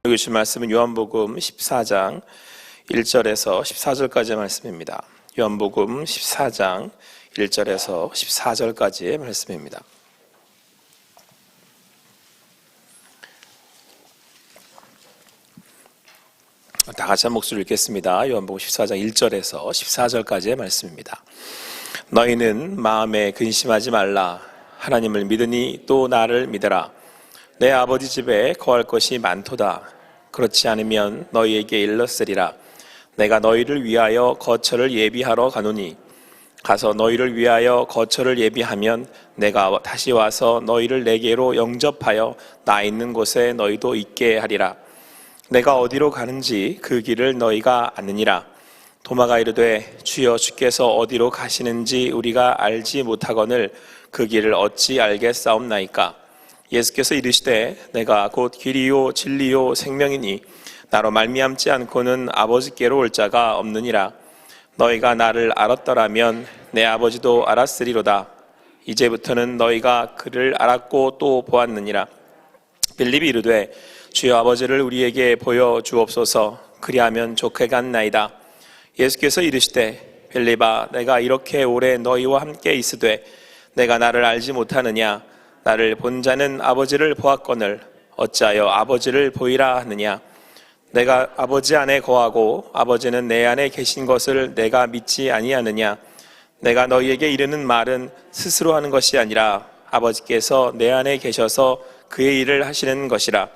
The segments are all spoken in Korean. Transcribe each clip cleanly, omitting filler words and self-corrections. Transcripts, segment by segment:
주신 말씀은 요한복음 14장 1절에서 14절까지의 말씀입니다. 요한복음 14장 1절에서 14절까지의 말씀입니다. 다 같이 한 목소리를 읽겠습니다. 요한복음 14장 1절에서 14절까지의 말씀입니다. 너희는 마음에 근심하지 말라. 하나님을 믿으니 또 나를 믿으라. 내 아버지 집에 거할 것이 많도다. 그렇지 않으면 너희에게 일렀으리라. 내가 너희를 위하여 거처를 예비하러 가노니 가서 너희를 위하여 거처를 예비하면 내가 다시 와서 너희를 내게로 영접하여 나 있는 곳에 너희도 있게 하리라. 내가 어디로 가는지 그 길을 너희가 아느니라. 도마가 이르되 주여 주께서 어디로 가시는지 우리가 알지 못하거늘 그 길을 어찌 알겠사옵나이까. 예수께서 이르시되 내가 곧 길이요 진리요 생명이니 나로 말미암지 않고는 아버지께로 올 자가 없느니라. 너희가 나를 알았더라면 내 아버지도 알았으리로다. 이제부터는 너희가 그를 알았고 또 보았느니라. 빌립이 이르되 주여 아버지를 우리에게 보여 주옵소서. 그리하면 좋게간나이다. 예수께서 이르시되 빌립아 내가 이렇게 오래 너희와 함께 있으되 내가 나를 알지 못하느냐. 나를 본 자는 아버지를 보았거늘 어찌하여 아버지를 보이라 하느냐. 내가 아버지 안에 거하고 아버지는 내 안에 계신 것을 내가 믿지 아니하느냐. 내가 너희에게 이르는 말은 스스로 하는 것이 아니라 아버지께서 내 안에 계셔서 그의 일을 하시는 것이라.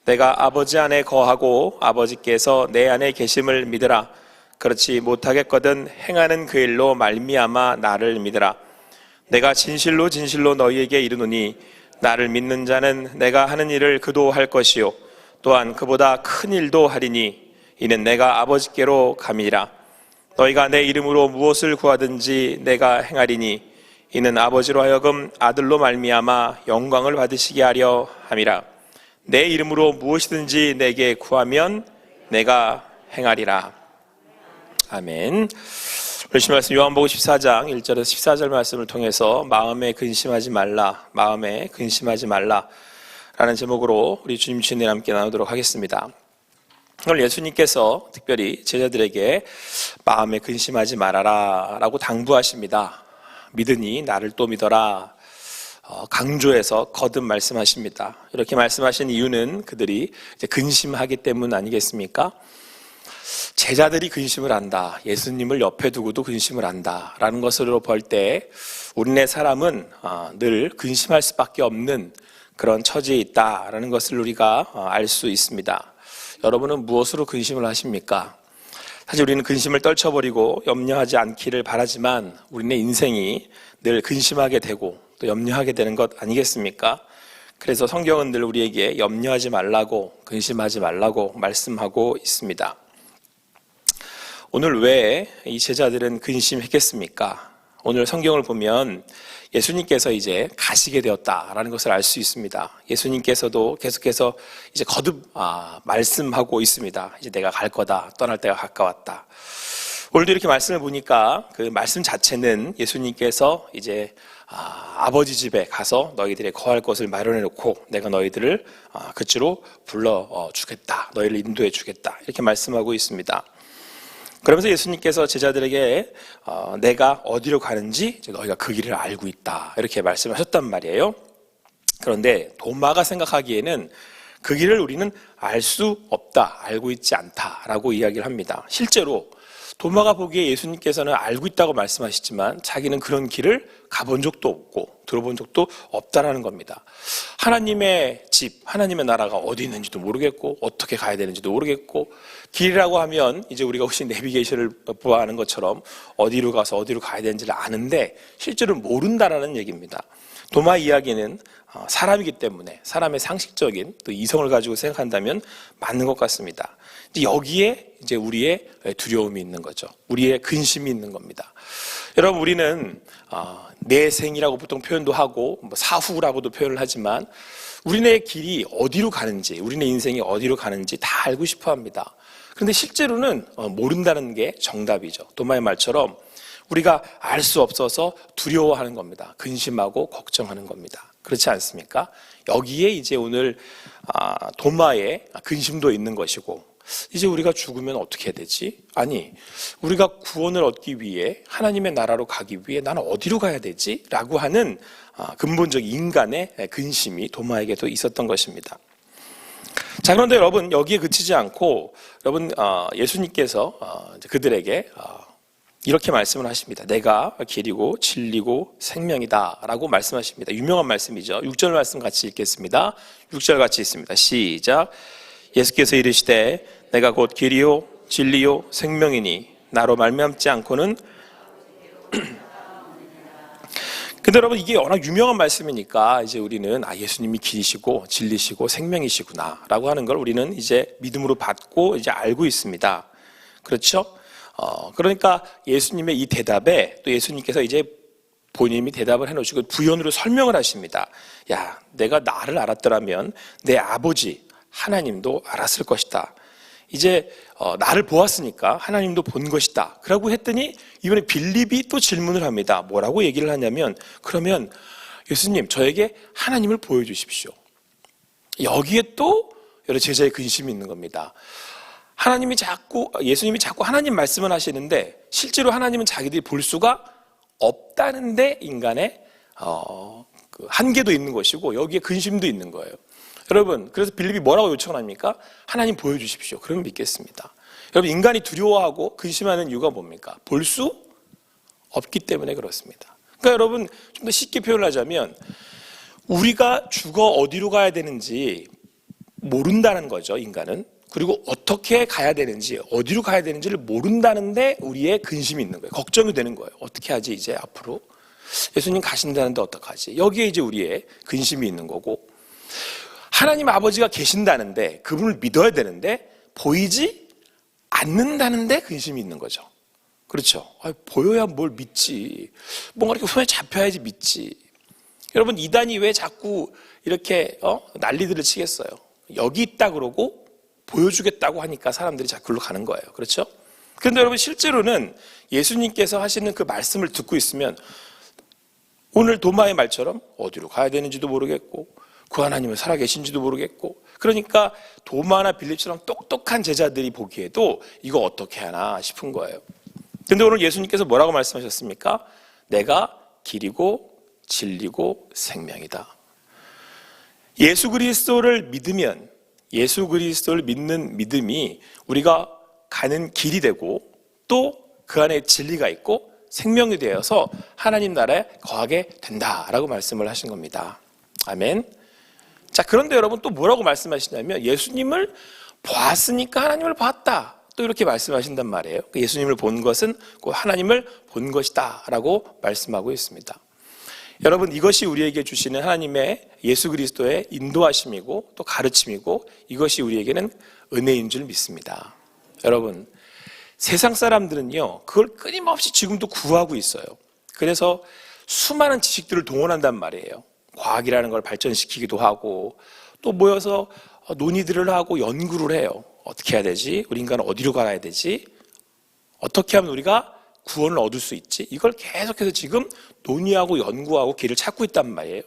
내가 아버지 안에 거하고 아버지께서 내 안에 계심을 믿으라. 그렇지 못하겠거든 행하는 그 일로 말미암아 나를 믿으라. 내가 진실로 진실로 너희에게 이르노니 나를 믿는 자는 내가 하는 일을 그도 할 것이요 또한 그보다 큰 일도 하리니 이는 내가 아버지께로 감이라. 너희가 내 이름으로 무엇을 구하든지 내가 행하리니 이는 아버지로 하여금 아들로 말미암아 영광을 받으시게 하려 함이라. 내 이름으로 무엇이든지 내게 구하면 내가 행하리라. 아멘. 열심히 말씀 요한복음 14장 1절에서 14절 말씀을 통해서 마음에 근심하지 말라, 마음에 근심하지 말라 라는 제목으로 우리 주님 주님과 함께 나누도록 하겠습니다. 오늘 예수님께서 특별히 제자들에게 마음에 근심하지 말아라 라고 당부하십니다. 믿으니 나를 또 믿어라 강조해서 거듭 말씀하십니다. 이렇게 말씀하신 이유는 그들이 이제 근심하기 때문 아니겠습니까? 제자들이 근심을 한다, 예수님을 옆에 두고도 근심을 한다 라는 것으로 볼 때 우리네 사람은 늘 근심할 수밖에 없는 그런 처지에 있다라는 것을 우리가 알 수 있습니다. 여러분은 무엇으로 근심을 하십니까? 사실 우리는 근심을 떨쳐버리고 염려하지 않기를 바라지만 우리네 인생이 늘 근심하게 되고 또 염려하게 되는 것 아니겠습니까? 그래서 성경은 늘 우리에게 염려하지 말라고, 근심하지 말라고 말씀하고 있습니다. 오늘 왜 이 제자들은 근심했겠습니까? 오늘 성경을 보면 예수님께서 이제 가시게 되었다라는 것을 알 수 있습니다. 예수님께서도 계속해서 이제 거듭 말씀하고 있습니다. 이제 내가 갈 거다, 떠날 때가 가까웠다. 오늘도 이렇게 말씀을 보니까 그 말씀 자체는 예수님께서 이제 아버지 집에 가서 너희들의 거할 것을 마련해 놓고 내가 너희들을 그치로 불러 주겠다, 너희를 인도해 주겠다 이렇게 말씀하고 있습니다. 그러면서 예수님께서 제자들에게 내가 어디로 가는지 너희가 그 길을 알고 있다 이렇게 말씀하셨단 말이에요. 그런데 도마가 생각하기에는 그 길을 우리는 알 수 없다, 알고 있지 않다라고 이야기를 합니다. 실제로 도마가 보기에 예수님께서는 알고 있다고 말씀하시지만 자기는 그런 길을 가본 적도 없고 들어본 적도 없다라는 겁니다. 하나님의 집, 하나님의 나라가 어디 있는지도 모르겠고 어떻게 가야 되는지도 모르겠고 길이라고 하면 이제 우리가 혹시 내비게이션을 보아하는 것처럼 어디로 가서 어디로 가야 되는지를 아는데 실제로 모른다라는 얘기입니다. 도마 이야기는 사람이기 때문에 사람의 상식적인 또 이성을 가지고 생각한다면 맞는 것 같습니다. 여기에 이제 우리의 두려움이 있는 거죠. 우리의 근심이 있는 겁니다. 여러분 우리는 내생이라고 보통 표현도 하고 사후라고도 표현을 하지만 우리네 길이 어디로 가는지, 우리네 인생이 어디로 가는지 다 알고 싶어 합니다. 그런데 실제로는 모른다는 게 정답이죠. 도마의 말처럼 우리가 알 수 없어서 두려워하는 겁니다. 근심하고 걱정하는 겁니다. 그렇지 않습니까? 여기에 이제 오늘 도마의 근심도 있는 것이고, 이제 우리가 죽으면 어떻게 해야 되지? 아니, 우리가 구원을 얻기 위해 하나님의 나라로 가기 위해 나는 어디로 가야 되지? 라고 하는 근본적 인간의 근심이 도마에게도 있었던 것입니다. 자, 그런데 여러분, 여기에 그치지 않고 여러분, 예수님께서 그들에게 이렇게 말씀을 하십니다. 내가 길이고 진리고 생명이다 라고 말씀하십니다. 유명한 말씀이죠. 6절 말씀 같이 읽겠습니다. 6절 같이 읽습니다. 시작. 예수께서 이르시되 내가 곧 길이요 진리요 생명이니 나로 말미암지 않고는 근데 여러분, 이게 워낙 유명한 말씀이니까 이제 우리는 예수님이 길이시고 진리시고 생명이시구나 라고 하는 걸 우리는 이제 믿음으로 받고 이제 알고 있습니다. 그렇죠? 그러니까 예수님의 이 대답에 또 예수님께서 이제 본인이 대답을 해놓으시고 부연으로 설명을 하십니다. 야, 내가 나를 알았더라면 내 아버지 하나님도 알았을 것이다. 이제 나를 보았으니까 하나님도 본 것이다. 그러고 했더니 이번에 빌립이 또 질문을 합니다. 뭐라고 얘기를 하냐면, 그러면 예수님 저에게 하나님을 보여주십시오. 여기에 또 여러 제자의 근심이 있는 겁니다. 예수님이 자꾸 하나님 말씀을 하시는데 실제로 하나님은 자기들이 볼 수가 없다는데 인간의 그 한계도 있는 것이고 여기에 근심도 있는 거예요. 여러분, 그래서 빌립이 뭐라고 요청을 합니까? 하나님 보여주십시오. 그러면 믿겠습니다. 여러분, 인간이 두려워하고 근심하는 이유가 뭡니까? 볼 수 없기 때문에 그렇습니다. 그러니까 여러분, 좀 더 쉽게 표현하자면 우리가 죽어 어디로 가야 되는지 모른다는 거죠, 인간은. 그리고 어떻게 가야 되는지, 어디로 가야 되는지를 모른다는데 우리의 근심이 있는 거예요. 걱정이 되는 거예요. 어떻게 하지 이제 앞으로? 예수님 가신다는데 어떡하지? 여기에 이제 우리의 근심이 있는 거고, 하나님 아버지가 계신다는데 그분을 믿어야 되는데 보이지 않는다는데 근심이 있는 거죠. 그렇죠? 보여야 뭘 믿지. 뭔가 이렇게 손에 잡혀야지 믿지. 여러분, 이단이 왜 자꾸 이렇게 난리들을 치겠어요? 여기 있다 그러고 보여주겠다고 하니까 사람들이 자꾸 글로 가는 거예요. 그렇죠? 그런데 여러분, 실제로는 예수님께서 하시는 그 말씀을 듣고 있으면 오늘 도마의 말처럼 어디로 가야 되는지도 모르겠고 그 하나님은 살아계신지도 모르겠고, 그러니까 도마나 빌립처럼 똑똑한 제자들이 보기에도 이거 어떻게 하나 싶은 거예요. 그런데 오늘 예수님께서 뭐라고 말씀하셨습니까? 내가 길이고 진리고 생명이다. 예수 그리스도를 믿으면, 예수 그리스도를 믿는 믿음이 우리가 가는 길이 되고 또 그 안에 진리가 있고 생명이 되어서 하나님 나라에 거하게 된다라고 말씀을 하신 겁니다. 아멘. 자, 그런데 여러분 또 뭐라고 말씀하시냐면 예수님을 보았으니까 하나님을 봤다. 또 이렇게 말씀하신단 말이에요. 예수님을 본 것은 그 하나님을 본 것이다 라고 말씀하고 있습니다. 여러분, 이것이 우리에게 주시는 하나님의 예수 그리스도의 인도하심이고 또 가르침이고 이것이 우리에게는 은혜인 줄 믿습니다. 여러분, 세상 사람들은요 그걸 끊임없이 지금도 구하고 있어요. 그래서 수많은 지식들을 동원한단 말이에요. 과학이라는 걸 발전시키기도 하고 또 모여서 논의들을 하고 연구를 해요. 어떻게 해야 되지? 우리 인간은 어디로 가야 되지? 어떻게 하면 우리가 구원을 얻을 수 있지? 이걸 계속해서 지금 논의하고 연구하고 길을 찾고 있단 말이에요.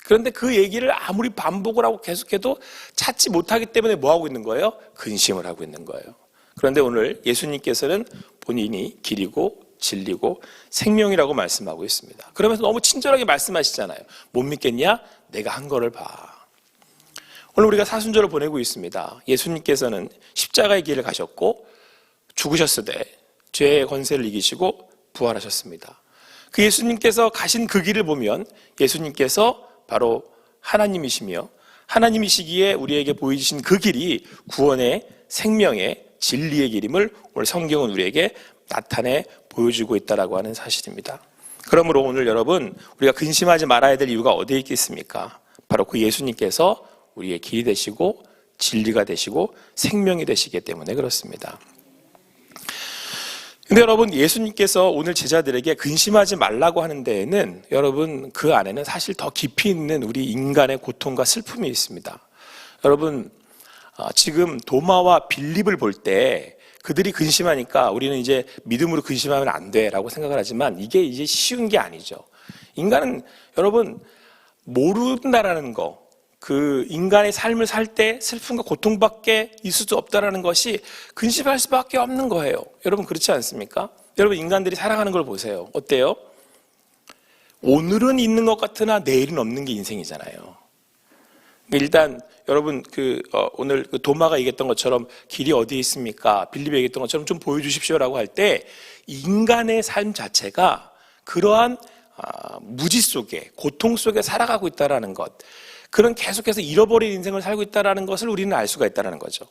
그런데 그 얘기를 아무리 반복을 하고 계속해도 찾지 못하기 때문에 뭐 하고 있는 거예요? 근심을 하고 있는 거예요. 그런데 오늘 예수님께서는 본인이 길이고 진리고 생명이라고 말씀하고 있습니다. 그러면서 너무 친절하게 말씀하시잖아요. 못 믿겠냐? 내가 한 거를 봐. 오늘 우리가 사순절을 보내고 있습니다. 예수님께서는 십자가의 길을 가셨고 죽으셨을 때 죄의 권세를 이기시고 부활하셨습니다. 그 예수님께서 가신 그 길을 보면 예수님께서 바로 하나님이시며 하나님이시기에 우리에게 보여주신 그 길이 구원의 생명의 진리의 길임을 오늘 성경은 우리에게 나타내 보여주고 있다라고 하는 사실입니다. 그러므로 오늘 여러분, 우리가 근심하지 말아야 될 이유가 어디에 있겠습니까? 바로 그 예수님께서 우리의 길이 되시고 진리가 되시고 생명이 되시기 때문에 그렇습니다. 근데 여러분, 예수님께서 오늘 제자들에게 근심하지 말라고 하는 데에는 여러분 그 안에는 사실 더 깊이 있는 우리 인간의 고통과 슬픔이 있습니다. 여러분, 지금 도마와 빌립을 볼 때 그들이 근심하니까 우리는 이제 믿음으로 근심하면 안 돼라고 생각을 하지만 이게 이제 쉬운 게 아니죠. 인간은 여러분 모른다라는 거, 그 인간의 삶을 살 때 슬픔과 고통밖에 있을 수 없다라는 것이 근심할 수밖에 없는 거예요. 여러분 그렇지 않습니까? 여러분 인간들이 살아가는 걸 보세요. 어때요? 오늘은 있는 것 같으나 내일은 없는 게 인생이잖아요. 일단 여러분 오늘 도마가 얘기했던 것처럼 길이 어디에 있습니까? 빌립이 얘기했던 것처럼 좀 보여주십시오라고 할 때 인간의 삶 자체가 그러한 무지 속에 고통 속에 살아가고 있다라는 것, 그런 계속해서 잃어버린 인생을 살고 있다라는 것을 우리는 알 수가 있다는 거죠.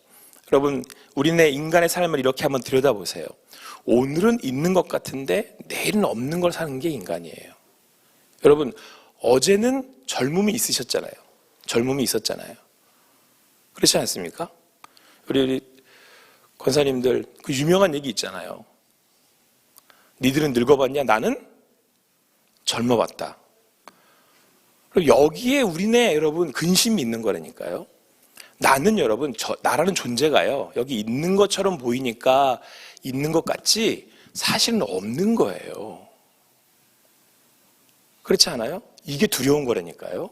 여러분 우리네 인간의 삶을 이렇게 한번 들여다보세요. 오늘은 있는 것 같은데 내일은 없는 걸 사는 게 인간이에요. 여러분 어제는 젊음이 있으셨잖아요. 젊음이 있었잖아요. 그렇지 않습니까? 우리 권사님들 그 유명한 얘기 있잖아요. 니들은 늙어봤냐? 나는 젊어봤다. 여기에 우리네 여러분 근심이 있는 거라니까요. 나는 여러분 나라는 존재가요, 여기 있는 것처럼 보이니까 있는 것 같지 사실은 없는 거예요. 그렇지 않아요? 이게 두려운 거라니까요.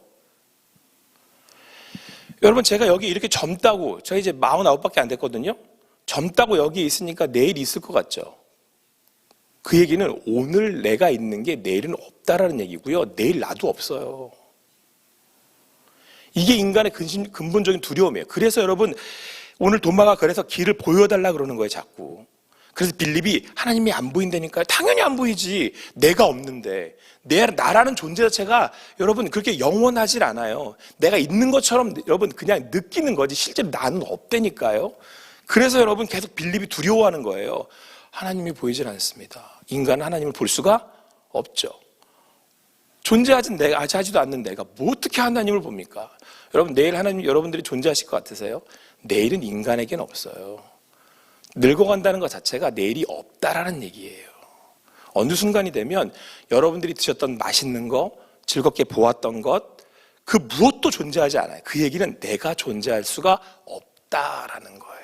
여러분 제가 여기 이렇게 젊다고, 저 이제 49밖에 안 됐거든요. 젊다고 여기 있으니까 내일 있을 것 같죠. 그 얘기는 오늘 내가 있는 게 내일은 없다라는 얘기고요. 내일 나도 없어요. 이게 인간의 근본적인 두려움이에요. 그래서 여러분 오늘 도마가 그래서 길을 보여달라 그러는 거예요, 자꾸. 그래서 빌립이 하나님이 안 보인다니까요. 당연히 안 보이지. 내가 없는데. 나라는 존재 자체가 여러분 그렇게 영원하질 않아요. 내가 있는 것처럼 여러분 그냥 느끼는 거지 실제로 나는 없다니까요. 그래서 여러분 계속 빌립이 두려워하는 거예요. 하나님이 보이질 않습니다. 인간은 하나님을 볼 수가 없죠. 존재하지도 않는 내가 뭐 어떻게 하나님을 봅니까? 여러분 내일 하나님 여러분들이 존재하실 것 같으세요? 내일은 인간에게는 없어요. 늙어간다는 것 자체가 내일이 없다라는 얘기예요. 어느 순간이 되면 여러분들이 드셨던 맛있는 거, 즐겁게 보았던 것, 그 무엇도 존재하지 않아요. 그 얘기는 내가 존재할 수가 없다라는 거예요.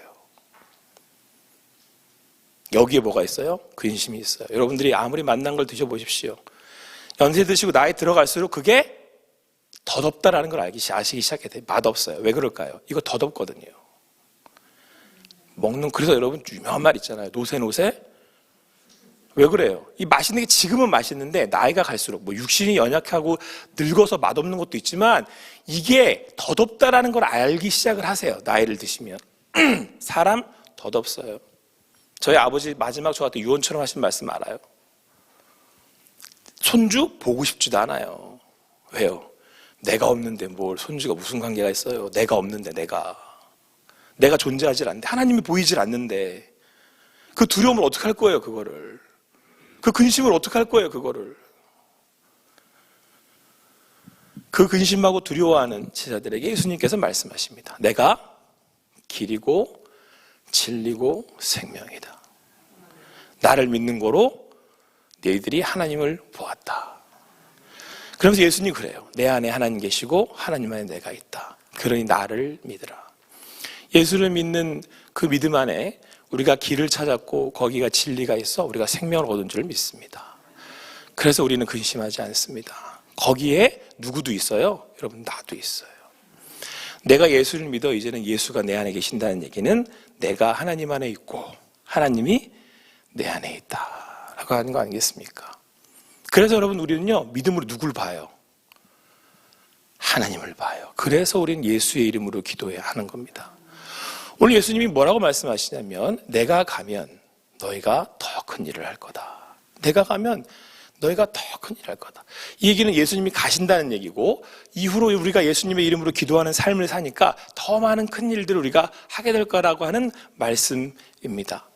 여기에 뭐가 있어요? 근심이 있어요. 여러분들이 아무리 맛난 걸 드셔보십시오. 연세 드시고 나이 들어갈수록 그게 덧없다라는 걸 아시기 시작해야 돼요. 맛없어요. 왜 그럴까요? 이거 덧없거든요. 그래서 여러분 유명한 말 있잖아요. 노세. 왜 그래요? 이 맛있는 게 지금은 맛있는데 나이가 갈수록 육신이 연약하고 늙어서 맛없는 것도 있지만 이게 덧없다라는 걸 알기 시작을 하세요. 나이를 드시면. 사람 덧없어요. 저희 아버지 마지막 저한테 유언처럼 하신 말씀 알아요? 손주 보고 싶지도 않아요. 왜요? 내가 없는데 뭘 손주가 무슨 관계가 있어요? 내가 없는데 내가 존재하질 않는데 하나님이 보이질 않는데 그 두려움을 어떻게 할 거예요? 그거를 그 근심을 어떻게 할 거예요? 그거를 그 근심하고 두려워하는 제자들에게 예수님께서 말씀하십니다. 내가 길이고 진리고 생명이다. 나를 믿는 거로 너희들이 하나님을 보았다. 그러면서 예수님이 그래요. 내 안에 하나님 계시고 하나님 안에 내가 있다. 그러니 나를 믿으라. 예수를 믿는 그 믿음 안에 우리가 길을 찾았고 거기가 진리가 있어 우리가 생명을 얻은 줄 믿습니다. 그래서 우리는 근심하지 않습니다. 거기에 누구도 있어요? 여러분 나도 있어요. 내가 예수를 믿어 이제는 예수가 내 안에 계신다는 얘기는 내가 하나님 안에 있고 하나님이 내 안에 있다라고 하는 거 아니겠습니까? 그래서 여러분 우리는요 믿음으로 누굴 봐요? 하나님을 봐요. 그래서 우리는 예수의 이름으로 기도해야 하는 겁니다. 오늘 예수님이 뭐라고 말씀하시냐면 내가 가면 너희가 더 큰 일을 할 거다. 내가 가면 너희가 더 큰 일을 할 거다. 이 얘기는 예수님이 가신다는 얘기고 이후로 우리가 예수님의 이름으로 기도하는 삶을 사니까 더 많은 큰 일들을 우리가 하게 될 거라고 하는 말씀입니다.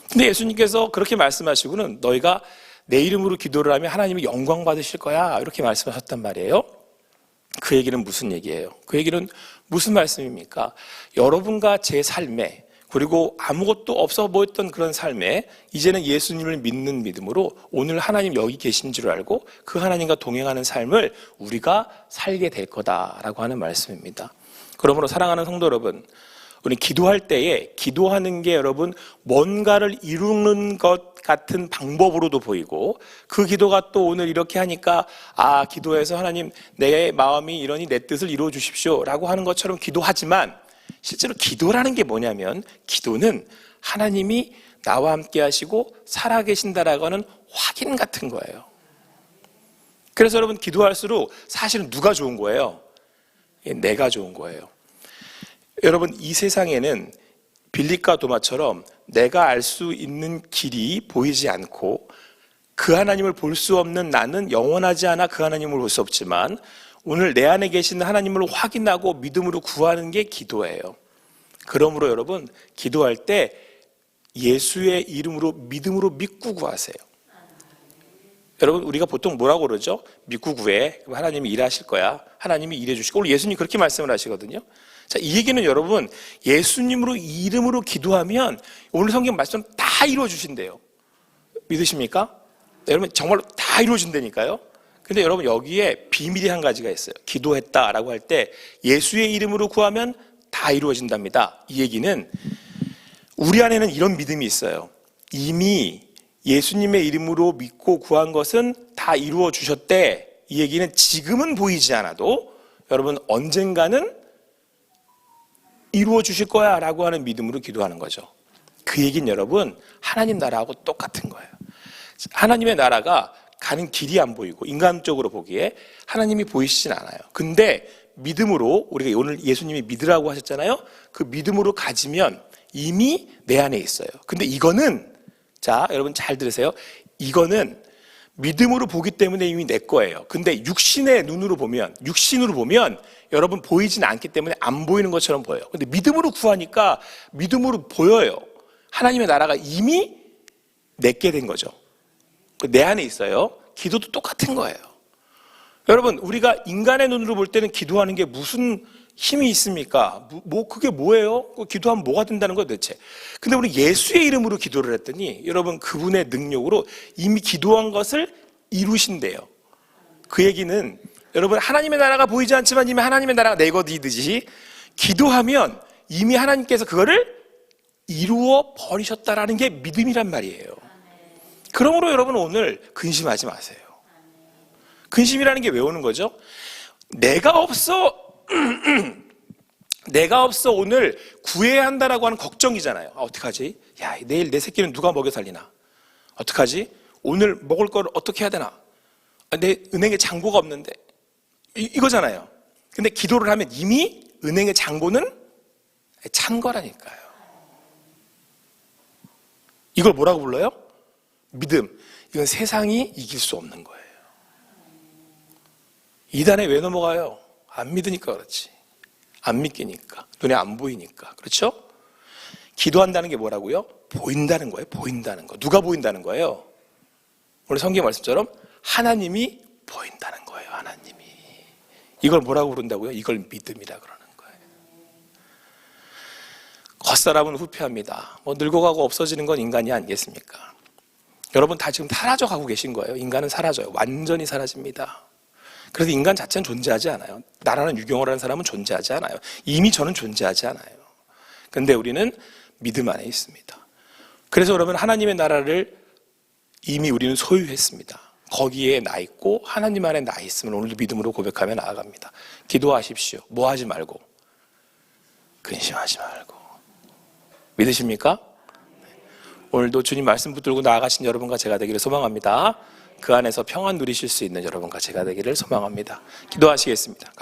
근데 예수님께서 그렇게 말씀하시고는 너희가 내 이름으로 기도를 하면 하나님이 영광 받으실 거야 이렇게 말씀하셨단 말이에요. 그 얘기는 무슨 얘기예요? 그 얘기는 무슨 말씀입니까? 여러분과 제 삶에 그리고 아무것도 없어 보였던 그런 삶에 이제는 예수님을 믿는 믿음으로 오늘 하나님 여기 계신 줄 알고 그 하나님과 동행하는 삶을 우리가 살게 될 거다라고 하는 말씀입니다. 그러므로 사랑하는 성도 여러분, 우리 기도할 때에 기도하는 게 여러분 뭔가를 이루는 것 같은 방법으로도 보이고, 그 기도가 또 오늘 이렇게 하니까 기도해서 하나님 내 마음이 이러니 내 뜻을 이루어 주십시오 라고 하는 것처럼 기도하지만, 실제로 기도라는 게 뭐냐면 기도는 하나님이 나와 함께 하시고 살아계신다라고 하는 확인 같은 거예요. 그래서 여러분 기도할수록 사실은 누가 좋은 거예요? 내가 좋은 거예요. 여러분 이 세상에는 빌립과 도마처럼 내가 알 수 있는 길이 보이지 않고 그 하나님을 볼 수 없는 나는 영원하지 않아 그 하나님을 볼 수 없지만, 오늘 내 안에 계신 하나님을 확인하고 믿음으로 구하는 게 기도예요. 그러므로 여러분 기도할 때 예수의 이름으로 믿음으로 믿고 구하세요. 여러분 우리가 보통 뭐라고 그러죠? 믿고 구해. 하나님이 일하실 거야. 하나님이 일해 주시고. 오늘 예수님 그렇게 말씀을 하시거든요. 자, 이 얘기는 여러분 예수님으로 이름으로 기도하면 오늘 성경 말씀 다 이루어 주신대요. 믿으십니까? 여러분 정말로 다 이루어진다니까요. 근데 여러분 여기에 비밀이 한 가지가 있어요. 기도했다라고 할 때 예수의 이름으로 구하면 다 이루어진답니다. 이 얘기는 우리 안에는 이런 믿음이 있어요. 이미 예수님의 이름으로 믿고 구한 것은 다 이루어 주셨대. 이 얘기는 지금은 보이지 않아도 여러분 언젠가는 이루어 주실 거야 라고 하는 믿음으로 기도하는 거죠. 그 얘기는 여러분 하나님 나라하고 똑같은 거예요. 하나님의 나라가 가는 길이 안 보이고 인간적으로 보기에 하나님이 보이시진 않아요. 근데 믿음으로, 우리가 오늘 예수님이 믿으라고 하셨잖아요. 그 믿음으로 가지면 이미 내 안에 있어요. 근데 이거는, 자 여러분 잘 들으세요. 이거는 믿음으로 보기 때문에 이미 내 거예요. 근데 육신의 눈으로 보면, 육신으로 보면 여러분 보이진 않기 때문에 안 보이는 것처럼 보여요. 근데 믿음으로 구하니까 믿음으로 보여요. 하나님의 나라가 이미 내게 된 거죠. 내 안에 있어요. 기도도 똑같은 거예요. 여러분 우리가 인간의 눈으로 볼 때는 기도하는 게 무슨 힘이 있습니까? 그게 뭐예요? 기도하면 뭐가 된다는 거예요 도대체? 근데 우리 예수의 이름으로 기도를 했더니 여러분 그분의 능력으로 이미 기도한 것을 이루신대요. 그 얘기는 여러분 하나님의 나라가 보이지 않지만 이미 하나님의 나라가 내거디듯이 기도하면 이미 하나님께서 그거를 이루어 버리셨다라는 게 믿음이란 말이에요. 그러므로 여러분 오늘 근심하지 마세요. 근심이라는 게 왜 오는 거죠? 내가 없어 오늘 구해야 한다라고 하는 걱정이잖아요. 어떡하지? 야, 내일 내 새끼는 누가 먹여 살리나? 어떡하지? 오늘 먹을 걸 어떻게 해야 되나? 내 은행에 잔고가 없는데. 이거잖아요. 근데 기도를 하면 이미 은행의 잔고는 찬 거라니까요. 이걸 뭐라고 불러요? 믿음. 이건 세상이 이길 수 없는 거예요. 이단에 왜 넘어가요? 안 믿으니까 그렇지. 안 믿기니까. 눈에 안 보이니까. 그렇죠? 기도한다는 게 뭐라고요? 보인다는 거예요. 보인다는 거. 누가 보인다는 거예요? 오늘 성경 말씀처럼 하나님이 보인다는 거예요. 하나님이. 이걸 뭐라고 부른다고요? 이걸 믿음이라 그러는 거예요. 겉사람은 후패합니다. 늙어가고 없어지는 건 인간이 아니겠습니까? 여러분 다 지금 사라져가고 계신 거예요. 인간은 사라져요. 완전히 사라집니다. 그래서 인간 자체는 존재하지 않아요. 나라는 유경을 하는 사람은 존재하지 않아요. 이미 저는 존재하지 않아요. 근데 우리는 믿음 안에 있습니다. 그래서 여러분 하나님의 나라를 이미 우리는 소유했습니다. 거기에 나 있고 하나님 안에 나 있으면 오늘도 믿음으로 고백하며 나아갑니다. 기도하십시오. 뭐 하지 말고, 근심하지 말고. 믿으십니까? 오늘도 주님 말씀 붙들고 나아가신 여러분과 제가 되기를 소망합니다. 그 안에서 평안 누리실 수 있는 여러분과 제가 되기를 소망합니다. 기도하시겠습니다.